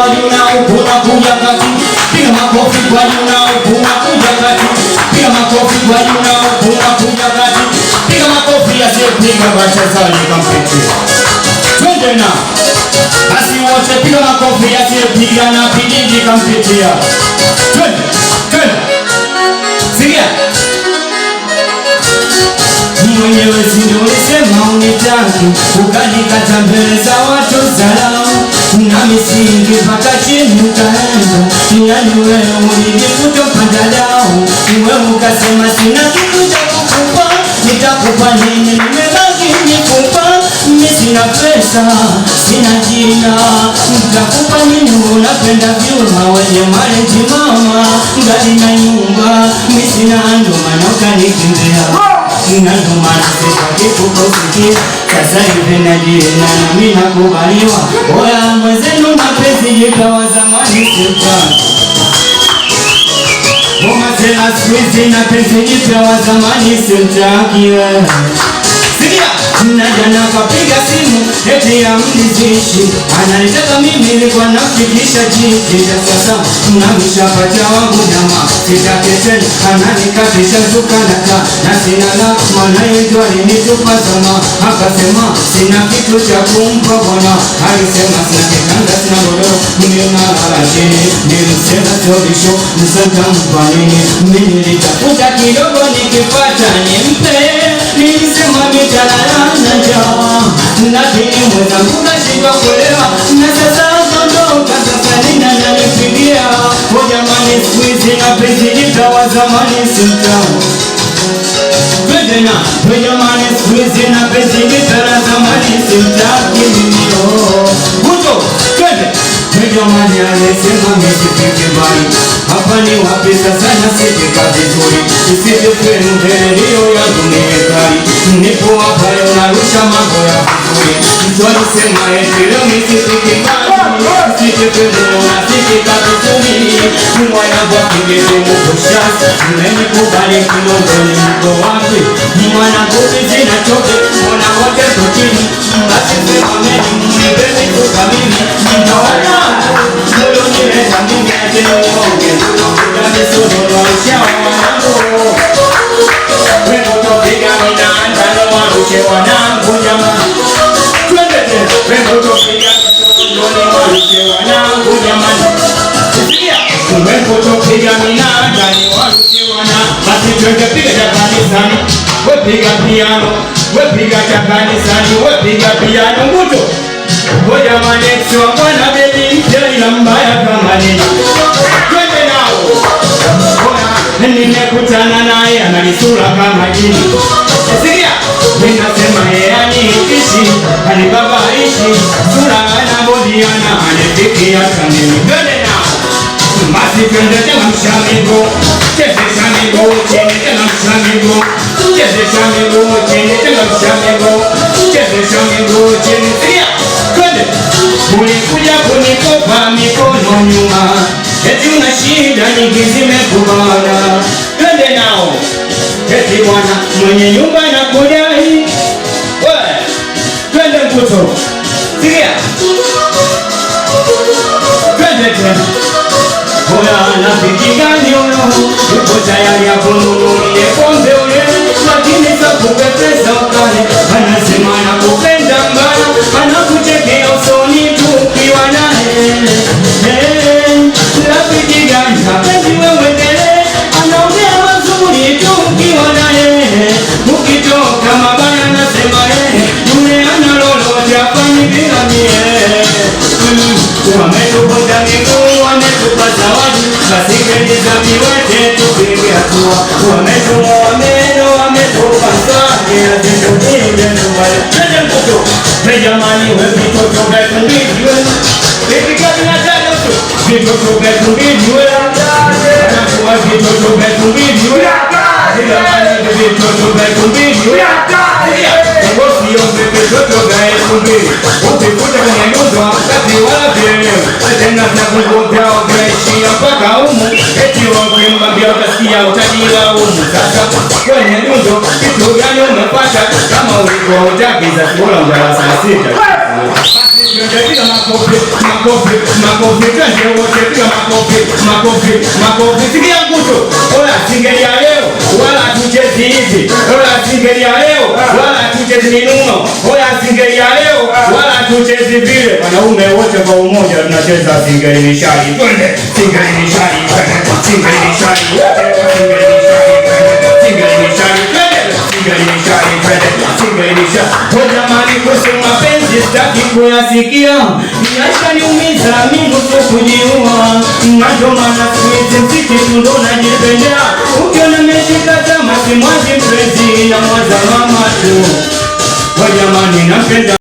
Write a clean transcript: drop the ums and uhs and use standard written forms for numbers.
kwa juna ukuna kuja kati. Piga makofi kwa juna ukuna kuja kati. Piga makofi kwa juna ukuna kuja kati. Piga makofi asiyepiga Bachazali kampiti. Twende na basi wote piga makofi asiyepiga na Pididi kampitia. Twende, twende. Sikia. Mwenyewe si ndio ulisema unitaki, ukanikata mbele za watu salamu, na misingi mpaka chini ukaenda. Yani wewe ulijikuta mpadadao, wewe ukasema sina kitu cha kukupa, nitakupa nini nimebaki nikupa. Mimi sina pesa, sina jina, nitakupa nini unapenda vyuma wenye mali mama, gari na nyumba, mimi sina ndo maana ukanikimbia. Na ndo maana sitaki kukusikia, sasa hivi najiona na mimi nakubaliwa. Oya mwenzenu mapenzi jikawa zamani sitaki. Mama tena siku hizi na penzi jikawa zamani sitaki. Sikia, na jana kapiga simu eti ya mnizishi, ananitaka mimi nilikuwa nafikisha jiji. Sasa mnamshapata wangu jamaa, sitaki tena, ananikatisha tukanaka na sina la maana yetu alinitupa zama. Akasema sina kitu cha kumpa bwana, alisema sina kitanda sina godoro, mimi nalala chini. Nilisema sodisho msanta mpa nini, mimi nilitafuta kidogo nikipata nimpe. Nilisema mitalala na jawa, lakini mwenzangu kashindwa kuelewa. Na sasa ondoka sasa nina nanipigia. Kwa jamani siku hizi na penzi jikawa zamani sitaki. Twende na kwa jamani siku hizi na penzi jikawa zamani sitaki mimi. Kuto twende kwa jamani alisema msifike mbali. Hapa ni wapi sasa nasifika vizuri, isifike mbele ndio ya dunia kali. Nipo hapa leo narusha mambo ya vizuri, mtu alisema eti leo nisifike mbali, isifike mbele nasifika vizuri. Mwana kwa kingine mko shasi, mmenikubali kilondoni mko wapi? Mwana nguvi zinachoke, mwana wote kutini, basi sema meni mbebe kuka mimi. Mtawana, mulu nileta mimi ati uonge, kudami suno wa ushawa wanangu. Weko topiga minanda no warushe wanangu jamani. Twende tena, weko topiga minanda no warushe wanangu jamani. Weko topiga minanda ni warushe wanangu. Basi twende piga cha kanisani, we piga piano, we piga cha kanisani, we piga piano nguto. Kwa jamani sio bwana baby mpya ila mbaya kama nini. Twende nao. Nimekutana naye ananisura kama jini. Sikia, ninasema yeye aniishi, anibabaishi, sura ana bodi ana anifikia kamili. Twende nao. Basi twende tena mshamigo, chezesha migo chini tena mshamigo, chezesha migo chini tena mshamigo, chezesha migo chini. Sikia, twende. Ulikuja kunikopa mikono nyuma, eti una shida nyingi zimekubana. Twende nao. Eti bwana mwenye nyumba na kudai. Wewe twende mkuto. Sikia. Twende tena. Oya rafiki gani huyo, yuko tayari ya kununulie pombe ule, lakini sakupe pesa ukale. Anasema nakupenda mbaya, anakuchekea usoni tu ukiwa naye. Rafiki gani hapendi wewe endelee, anaongea mazuri tu ukiwa naye. Ukitoka mabaya anasema yule ana lolote hafanyi bila mie. Wametuponda miguu, wametupa zawadi, basi kwenye viwete tupige hatua. Wametumoa meno, wametupa sake, atitupige nyumbani. Twende mtoto, we jamani we vitoto vyetu mbili we. Vipikaji na tano tu, vitoto vyetu mbili we. Anakuwa vitoto vyetu mbili we. Jamani vitoto vyetu mbili we. Ngosio vitoto vyetu mbili. Ukikuta kwenye nyumba wakati wala vieleo, tena tunakumbia ukiishia mpaka humu, eti wakimwambia utasikia utajira humu. Sasa kwenye nyumba kitu gani umepata kama ulikuwa utakiza kula darasa 6? piga makofi, makofi, makofi, twende wote piga makofi, makofi, makofi. Sikia mkuto, ola singeli ya leo, wala tuchezi hizi. Ola singeli ya leo, wala tuchezi minuno. Ola singeli ya leo, wala tuchezi vile. Wanaume wote kwa umoja tunacheza singeli nishali. Twende, singeli nishali, twende, singeli nishali, singeli nishali, singeli nishali, twende, singeli nishali, twende, singeli nishali. Kwa jamani kuhusu mapenzi sitaki kuyasikia. Yashaniumiza mimi nusu kujiua. Na ndio maana siwezi mziki ndo najipendea. Ukiona nimeshika tama simwachi mpenzi na mwaza mama tu. Kwa jamani napenda